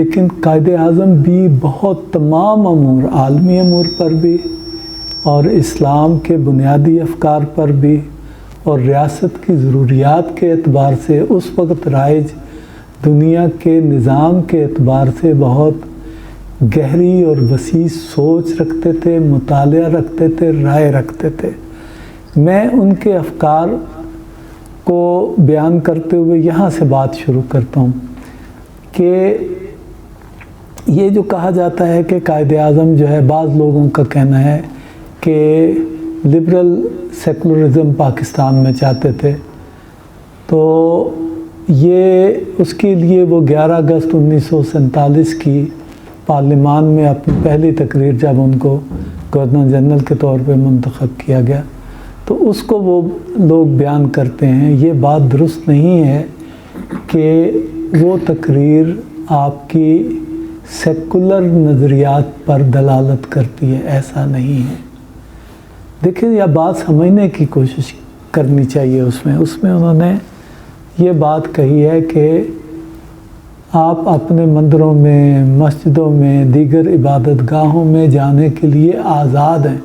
لیکن قائد اعظم بھی بہت تمام امور، عالمی امور پر بھی اور اسلام کے بنیادی افکار پر بھی اور ریاست کی ضروریات کے اعتبار سے اس وقت رائج دنیا کے نظام کے اعتبار سے بہت گہری اور وسیع سوچ رکھتے تھے، مطالعہ رکھتے تھے، رائے رکھتے تھے۔ میں ان کے افکار کو بیان کرتے ہوئے یہاں سے بات شروع کرتا ہوں کہ یہ جو کہا جاتا ہے کہ قائد اعظم جو ہے، بعض لوگوں کا کہنا ہے کہ لبرل سیکولرزم پاکستان میں چاہتے تھے، تو یہ اس کے لیے وہ 11 اگست 1947 کی پارلیمان میں اپنی پہلی تقریر جب ان کو گورنر جنرل کے طور پہ منتخب کیا گیا تو اس کو وہ لوگ بیان کرتے ہیں۔ یہ بات درست نہیں ہے کہ وہ تقریر آپ کی سیکولر نظریات پر دلالت کرتی ہے، ایسا نہیں ہے۔ دیکھیں، یہ بات سمجھنے کی کوشش کرنی چاہیے۔ اس میں انہوں نے یہ بات کہی ہے کہ آپ اپنے مندروں میں، مسجدوں میں، دیگر عبادت گاہوں میں جانے کے لیے آزاد ہیں۔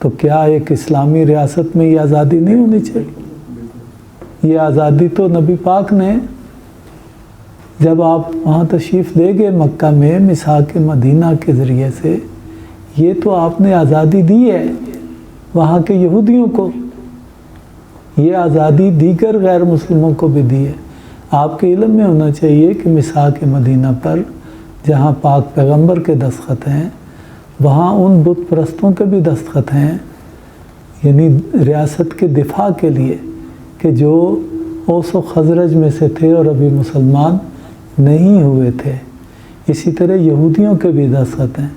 تو کیا ایک اسلامی ریاست میں یہ آزادی نہیں ہونی چاہیے؟ یہ آزادی تو نبی پاک نے جب آپ وہاں تشریف لے گئے مکہ میں میثاق مدینہ کے ذریعے سے، یہ تو آپ نے آزادی دی ہے وہاں کے یہودیوں کو، یہ آزادی دیگر غیر مسلموں کو بھی دی ہے۔ آپ کے علم میں ہونا چاہیے کہ میثاق مدینہ پر جہاں پاک پیغمبر کے دستخط ہیں، وہاں ان بت پرستوں کے بھی دستخط ہیں، یعنی ریاست کے دفاع کے لیے، کہ جو اوس و خزرج میں سے تھے اور ابھی مسلمان نہیں ہوئے تھے۔ اسی طرح یہودیوں کے بھی دستخط ہیں۔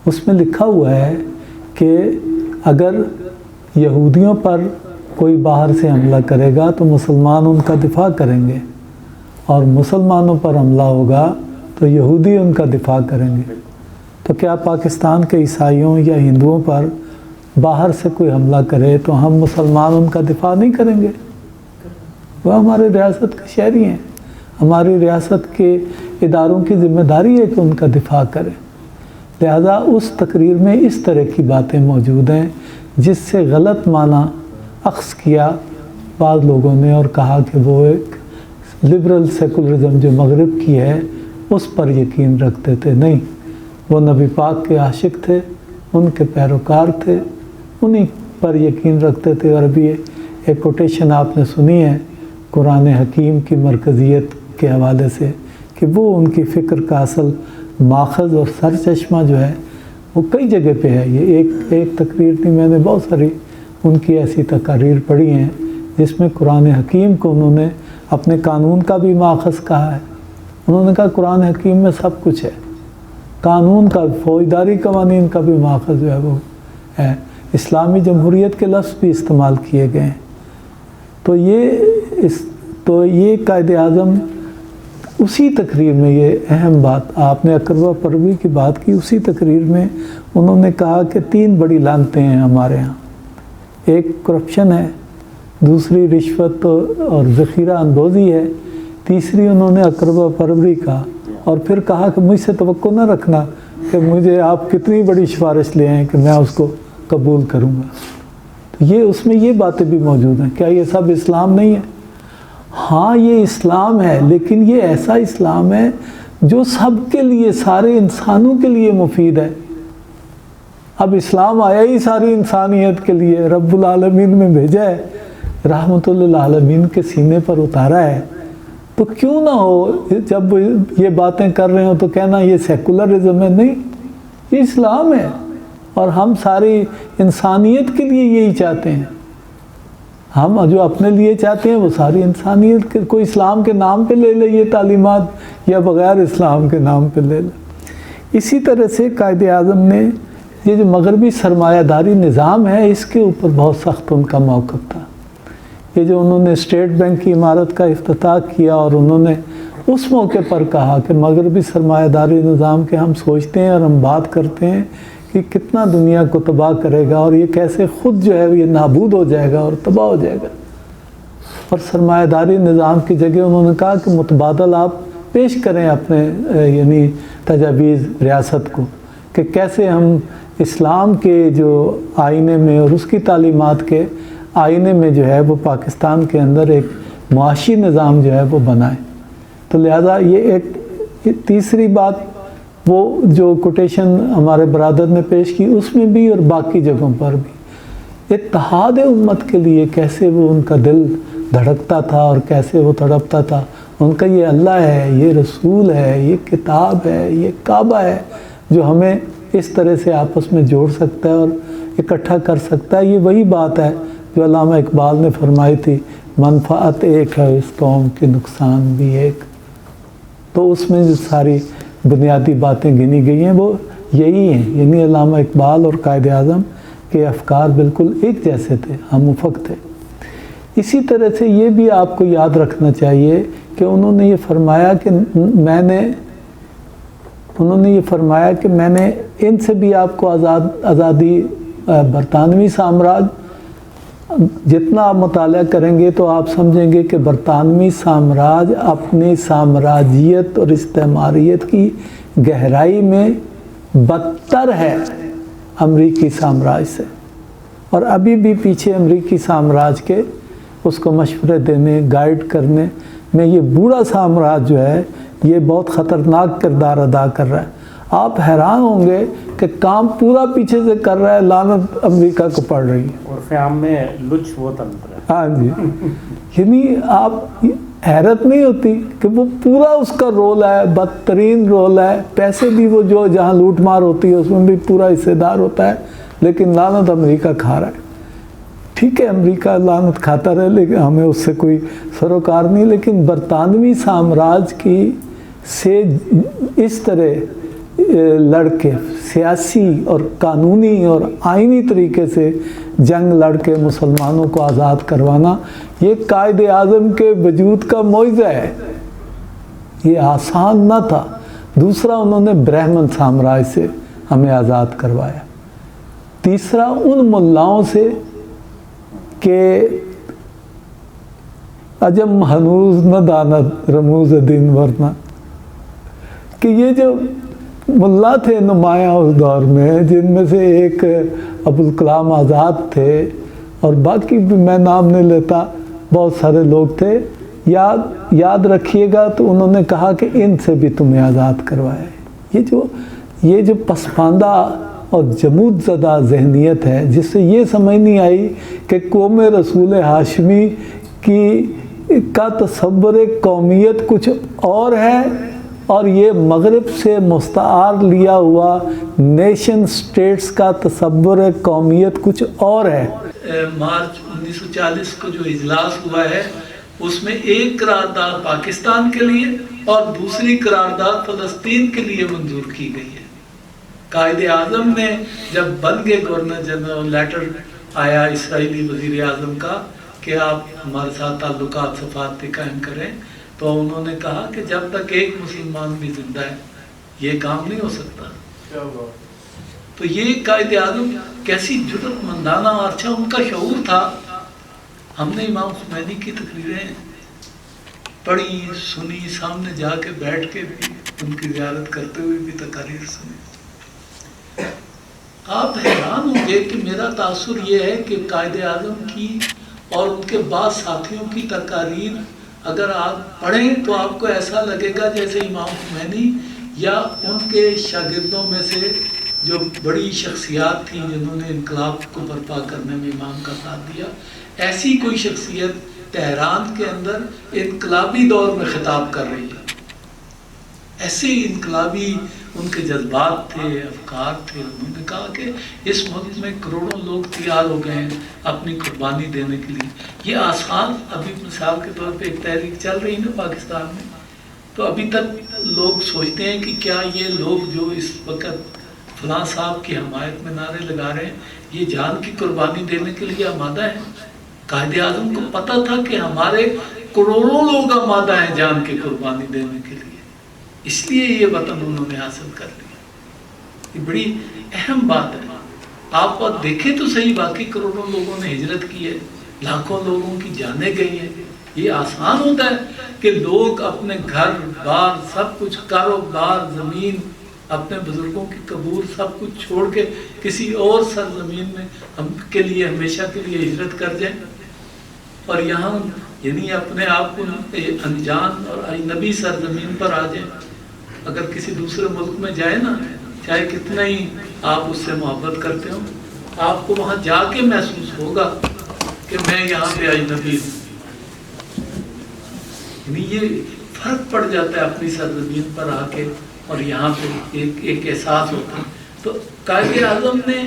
اس میں لکھا ہوا ہے کہ اگر یہودیوں پر کوئی باہر سے حملہ کرے گا تو مسلمان ان کا دفاع کریں گے، اور مسلمانوں پر حملہ ہوگا تو یہودی ان کا دفاع کریں گے۔ تو کیا پاکستان کے عیسائیوں یا ہندوؤں پر باہر سے کوئی حملہ کرے تو ہم مسلمان ان کا دفاع نہیں کریں گے؟ وہ ہمارے ریاست کے شہری ہیں، ہماری ریاست کے اداروں کی ذمہ داری ہے کہ ان کا دفاع کریں۔ لہذا اس تقریر میں اس طرح کی باتیں موجود ہیں جس سے غلط معنی اخذ کیا بعض لوگوں نے اور کہا کہ وہ ایک لبرل سیکولرزم جو مغرب کی ہے اس پر یقین رکھتے تھے۔ نہیں، وہ نبی پاک کے عاشق تھے، ان کے پیروکار تھے، انہی پر یقین رکھتے تھے۔ اور ابھی ایک کوٹیشن آپ نے سنی ہے قرآن حکیم کی مرکزیت کے حوالے سے کہ وہ ان کی فکر کا اصل ماخذ اور سرچشمہ جو ہے وہ کئی جگہ پہ ہے۔ یہ ایک تقریر نہیں، میں نے بہت ساری ان کی ایسی تقاریر پڑھی ہیں جس میں قرآن حکیم کو انہوں نے اپنے قانون کا بھی ماخذ کہا ہے۔ انہوں نے کہا قرآن حکیم میں سب کچھ ہے، قانون کا، فوجداری قوانین کا بھی ماخذ جو ہے وہ ہے، اسلامی جمہوریت کے لفظ بھی استعمال کیے گئے ہیں۔ تو یہ قائد اعظم اسی تقریر میں، یہ اہم بات آپ نے اقربہ پروی کی بات کی، اسی تقریر میں انہوں نے کہا کہ 3 بڑی لعنتیں ہیں ہمارے ہاں، ایک کرپشن ہے، دوسری رشوت اور ذخیرہ اندوزی ہے، تیسری انہوں نے اقربہ پروری کا، اور پھر کہا کہ مجھ سے توقع نہ رکھنا کہ مجھے آپ کتنی بڑی سفارش لے آئیں کہ میں اس کو قبول کروں گا۔ تو یہ اس میں یہ باتیں بھی موجود ہیں۔ کیا یہ سب اسلام نہیں ہے؟ ہاں، یہ اسلام ہے، لیکن یہ ایسا اسلام ہے جو سب کے لیے، سارے انسانوں کے لیے مفید ہے۔ اب اسلام آیا ہی ساری انسانیت کے لیے، رب العالمین میں بھیجا ہے، رحمت للعالمین کے سینے پر اتارا ہے، تو کیوں نہ ہو جب یہ باتیں کر رہے ہوں تو کہنا یہ سیکولرزم ہے؟ نہیں، یہ اسلام ہے، اور ہم ساری انسانیت کے لیے یہی چاہتے ہیں۔ ہم جو اپنے لیے چاہتے ہیں وہ ساری انسانیت کے، کوئی اسلام کے نام پہ لے لے یہ تعلیمات یا بغیر اسلام کے نام پہ لے لے۔ اسی طرح سے قائد اعظم نے یہ جو مغربی سرمایہ داری نظام ہے اس کے اوپر بہت سخت ان کا موقف تھا۔ یہ جو انہوں نے اسٹیٹ بینک کی عمارت کا افتتاح کیا اور انہوں نے اس موقع پر کہا کہ مغربی سرمایہ داری نظام کے ہم سوچتے ہیں اور ہم بات کرتے ہیں کہ کتنا دنیا کو تباہ کرے گا اور یہ کیسے خود جو ہے یہ نابود ہو جائے گا اور تباہ ہو جائے گا، اور سرمایہ داری نظام کی جگہ انہوں نے کہا کہ متبادل آپ پیش کریں اپنے یعنی تجاویز ریاست کو کہ کیسے ہم اسلام کے جو آئینے میں اور اس کی تعلیمات کے آئینے میں جو ہے وہ پاکستان کے اندر ایک معاشی نظام جو ہے وہ بنائیں۔ تو لہٰذا یہ ایک تیسری بات وہ جو کوٹیشن ہمارے برادر نے پیش کی اس میں بھی اور باقی جگہوں پر بھی اتحاد امت کے لیے کیسے وہ ان کا دل دھڑکتا تھا اور کیسے وہ تڑپتا تھا۔ ان کا یہ اللہ ہے، یہ رسول ہے، یہ کتاب ہے، یہ کعبہ ہے جو ہمیں اس طرح سے آپس میں جوڑ سکتا ہے اور اکٹھا کر سکتا ہے۔ یہ وہی بات ہے جو علامہ اقبال نے فرمائی تھی، منفعت ایک ہے اس قوم کے نقصان بھی ایک۔ تو اس میں جو ساری بنیادی باتیں گنی گئی ہیں وہ یہی ہیں، یعنی علامہ اقبال اور قائد اعظم کے افکار بالکل ایک جیسے تھے، ہم افق تھے۔ اسی طرح سے یہ بھی آپ کو یاد رکھنا چاہیے کہ انہوں نے یہ فرمایا کہ میں نے ان سے بھی آپ کو آزادی برطانوی سامراج جتنا آپ مطالعہ کریں گے تو آپ سمجھیں گے کہ برطانوی سامراج اپنی سامراجیت اور استعماریت کی گہرائی میں بدتر ہے امریکی سامراج سے، اور ابھی بھی پیچھے امریکی سامراج کے اس کو مشورے دینے گائیڈ کرنے میں یہ بوڑھا سامراج جو ہے یہ بہت خطرناک کردار ادا کر رہا ہے۔ آپ حیران ہوں گے کہ کام پورا پیچھے سے کر رہا ہے، لعنت امریکہ کو پڑ رہی ہے، اور فیام میں لچ وہ تنتر ہے۔ ہاں جی، یعنی آپ حیرت نہیں ہوتی کہ وہ پورا اس کا رول ہے، بدترین رول ہے، پیسے بھی وہ جو جہاں لوٹ مار ہوتی ہے اس میں بھی پورا حصے دار ہوتا ہے، لیکن لعنت امریکہ کھا رہا ہے۔ ٹھیک ہے امریکہ لعنت کھاتا رہے لیکن ہمیں اس سے کوئی سروکار نہیں، لیکن برطانوی سامراج کی سے اس طرح لڑ کے سیاسی اور قانونی اور آئینی طریقے سے جنگ لڑ کے مسلمانوں کو آزاد کروانا یہ قائد اعظم کے وجود کا معجزہ ہے، یہ آسان نہ تھا۔ دوسرا انہوں نے برہمن سامراج سے ہمیں آزاد کروایا۔ تیسرا ان ملاؤں سے کہ عجم ہنوز نہ داند رموز دین ورنہ، کہ یہ جو ملا تھے نمایاں اس دور میں جن میں سے ایک ابوالکلام آزاد تھے اور باقی بھی میں نام نہیں لیتا، بہت سارے لوگ تھے، یاد رکھیے گا تو انہوں نے کہا کہ ان سے بھی تمہیں آزاد کروایا ہے۔ یہ جو پسماندہ اور جمود زدہ ذہنیت ہے جس سے یہ سمجھ نہیں آئی کہ قوم رسول ہاشمی کا تصور قومیت کچھ اور ہے اور یہ مغرب سے مستعار لیا ہوا نیشن سٹیٹس کا تصور قومیت کچھ اور ہے۔ مارچ 1940 کو جو اجلاس ہوا ہے اس میں ایک قرارداد پاکستان کے لیے اور دوسری قرارداد فلسطین کے لیے منظور کی گئی ہے۔ قائد اعظم نے جب بن گئے گورنر جنرل، لیٹر آیا اسرائیلی وزیر اعظم کا کہ آپ ہمارے ساتھ تعلقات سفارتی قائم کریں، تو انہوں نے کہا کہ جب تک ایک مسلمان بھی زندہ ہے یہ کام نہیں ہو سکتا۔ تو یہ قائد اعظم کیسی جرأت مندانہ اور اچھا ان کا شعور تھا۔ ہم نے امام خمینی کی تقریریں پڑھی، سنی، سامنے جا کے بیٹھ کے بھی ان کی زیارت کرتے ہوئے بھی تقاریر سنی۔ آپ حیران ہوں گے کہ میرا تاثر یہ ہے کہ قائد اعظم کی اور ان کے بعض ساتھیوں کی تقاریر اگر آپ پڑھیں تو آپ کو ایسا لگے گا جیسے امام خمینی یا ان کے شاگردوں میں سے جو بڑی شخصیات تھیں جنہوں نے انقلاب کو برپا کرنے میں امام کا ساتھ دیا، ایسی کوئی شخصیت تہران کے اندر انقلابی دور میں خطاب کر رہی ہے۔ ایسے انقلابی ان کے جذبات تھے، افکار تھے۔ انہوں نے کہا کہ اس ملک میں کروڑوں لوگ تیار ہو گئے ہیں اپنی قربانی دینے کے لیے۔ یہ آسان، ابھی مثال کے طور پہ ایک تحریک چل رہی ہے پاکستان میں، تو ابھی تک لوگ سوچتے ہیں کہ کیا یہ لوگ جو اس وقت فلاں صاحب کی حمایت میں نعرے لگا رہے ہیں یہ جان کی قربانی دینے کے لیے آمادہ ہیں؟ قائد اعظم کو پتہ تھا کہ ہمارے کروڑوں لوگ آمادہ ہیں جان کی قربانی دینے کے لیے، اس لیے یہ وطن انہوں نے حاصل کر لیا۔ یہ بڑی اہم بات ہے۔ آپ دیکھیں تو صحیح، باقی کروڑوں لوگوں نے ہجرت کی ہے، لاکھوں لوگوں کی جانیں گئی ہیں، یہ آسان ہوتا ہے کہ لوگ اپنے گھر بار سب کچھ کاروبار زمین اپنے بزرگوں کی قبور سب کچھ چھوڑ کے کسی اور سرزمین میں ہم کے لیے ہمیشہ کے لیے ہجرت کر جائیں اور یہاں یعنی اپنے آپ کو انجان اور اجنبی سرزمین پر آ جائیں. اگر کسی دوسرے ملک میں جائے نا چاہے کتنا ہی آپ اس سے محبت کرتے ہو آپ کو وہاں جا کے محسوس ہوگا کہ میں یہاں پہ اجنبی ہوں. یہ فرق پڑ جاتا ہے اپنی سرزمین پر آ کے اور یہاں پہ ایک احساس ہوتا ہے. تو قائد اعظم نے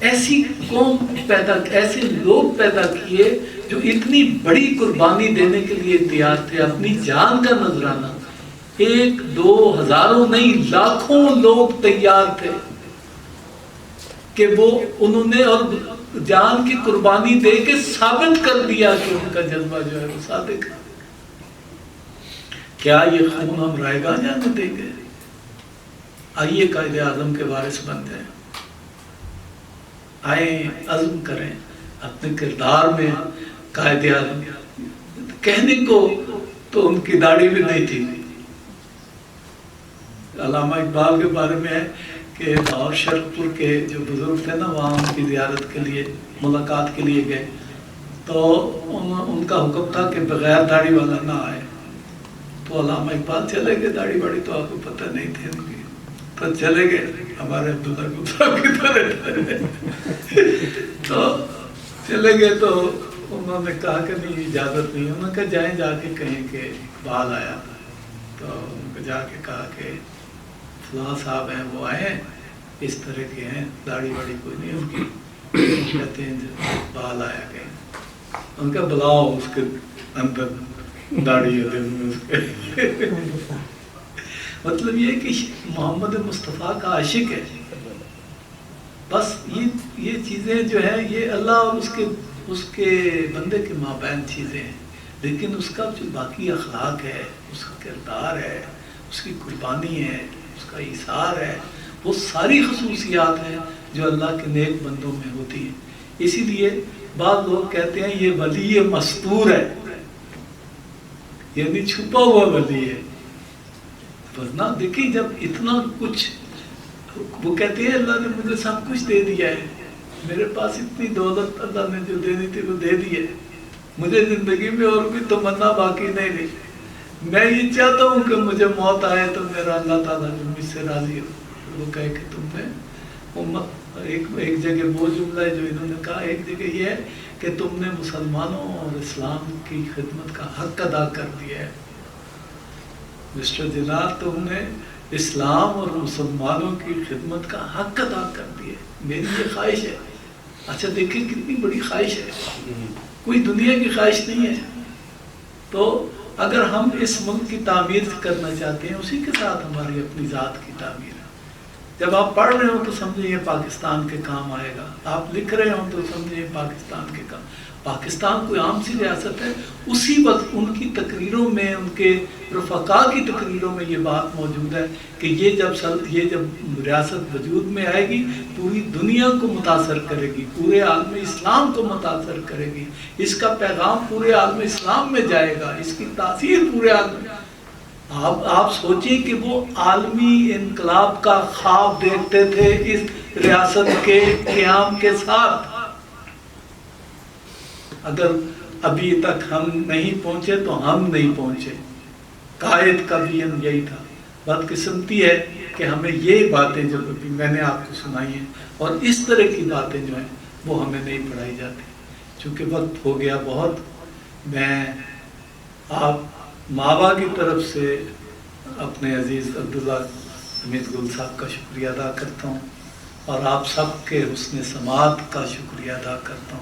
ایسی قوم پیدا ایسے لوگ پیدا کیے جو اتنی بڑی قربانی دینے کے لیے تیار تھے. اپنی جان کا نذرانہ 1-2 ہزاروں نہیں لاکھوں لوگ تیار تھے کہ وہ انہوں نے اور جان کی قربانی دے کے ثابت کر دیا کہ ان کا جذبہ جو ہے وہ صادق ہے. کیا یہ خون ہم رائے گاہ جانے دیں گے؟ آئیے قائد اعظم کے وارث بن جائیں. آئیں عزم کریں اپنے کردار میں قائد اعظم. کہنے کو تو ان کی داڑھی بھی نہیں تھی. علامہ اقبال کے بارے میں ہے کہ لاہور شرق پور کے جو بزرگ تھے نا وہاں ان کی زیارت کے لیے ملاقات کے لیے گئے تو ان کا حکم تھا کہ بغیر داڑھی والا نہ آئے. تو علامہ اقبال چلے گئے. داڑھی باڑھی تو آپ کو پتہ نہیں تھی ان کی تو چلے گئے. ہمارے عبداللہ گل صاحب کی طرح تو چلے گئے تو انہوں نے کہا کہ نہیں اجازت نہیں. انہوں نے کہا جائیں جا کے کہیں کہ اقبال آیا. تو ان کو جا کے کہا کہ فلاں صاحب ہیں وہ آئے ہیں اس طرح کے ہیں داڑھی واڑی کوئی نہیں ان کی. کہتے ہیں اقبال آیا گئے. ان کا بلاؤ اس کے اندر داڑھی ہے دل میں اس کے. مطلب یہ کہ محمد مصطفیٰ کا عاشق ہے. بس یہ چیزیں جو ہیں یہ اللہ اور اس کے بندے کے مابین چیزیں ہیں. لیکن اس کا جو باقی اخلاق ہے اس کا کردار ہے اس کی قربانی ہے اس کا ایثار ہے وہ ساری خصوصیات ہیں جو اللہ کے نیک بندوں میں ہوتی ہیں. اسی لیے بعض لوگ کہتے ہیں یہ ولی مستور ہے یعنی چھپا ہوا ولی ہے. ورنہ دیکھیں جب اتنا کچھ وہ کہتے ہیں اللہ نے مجھے سب کچھ دے دیا ہے. میرے پاس اتنی دولت اللہ نے جو دینی تھی وہ دے دی ہے. مجھے زندگی میں اور کوئی تمنا باقی نہیں رہی. میں یہ چاہتا ہوں کہ مجھے موت آئے تو میرا اللہ تعالیٰ جو مجھ سے راضی ہو. وہ کہے کہ تم نے امت ایک جگہ وہ جملہ ہے جو انہوں نے کہا. ایک جگہ یہ ہے کہ تم نے مسلمانوں اور اسلام کی خدمت کا حق ادا کر دیا ہے. مسٹر جناح تم نے اسلام اور مسلمانوں کی خدمت کا حق ادا کر دیا. میری یہ خواہش ہے. اچھا دیکھیں کتنی بڑی خواہش ہے. کوئی دنیا کی خواہش نہیں ہے. تو اگر ہم اس ملک کی تعمیر کرنا چاہتے ہیں اسی کے ساتھ ہماری اپنی ذات کی تعمیر ہے. جب آپ پڑھ رہے ہوں تو سمجھیں یہ پاکستان کے کام آئے گا. آپ لکھ رہے ہوں تو سمجھیں یہ پاکستان کے کام. پاکستان کوئی عام سی ریاست ہے. اسی وقت ان کی تقریروں میں ان کے رفقا کی تقریروں میں یہ بات موجود ہے کہ یہ جب ریاست وجود میں آئے گی پوری دنیا کو متاثر کرے گی پورے عالم اسلام کو متاثر کرے گی. اس کا پیغام پورے عالم اسلام میں جائے گا. اس کی تاثیر پورے عالم. آپ سوچیں کہ وہ عالمی انقلاب کا خواب دیکھتے تھے اس ریاست کے قیام کے ساتھ. اگر ابھی تک ہم نہیں پہنچے تو ہم نہیں پہنچے. قائد کا ویژن یہی تھا. بدقسمتی ہے کہ ہمیں یہ باتیں جو میں نے آپ کو سنائی ہیں اور اس طرح کی باتیں جو ہیں وہ ہمیں نہیں پڑھائی جاتی. چونکہ وقت ہو گیا بہت. میں آپ ماوا کی طرف سے اپنے عزیز عبداللہ حمید گل صاحب کا شکریہ ادا کرتا ہوں اور آپ سب کے حسن سماعت کا شکریہ ادا کرتا ہوں.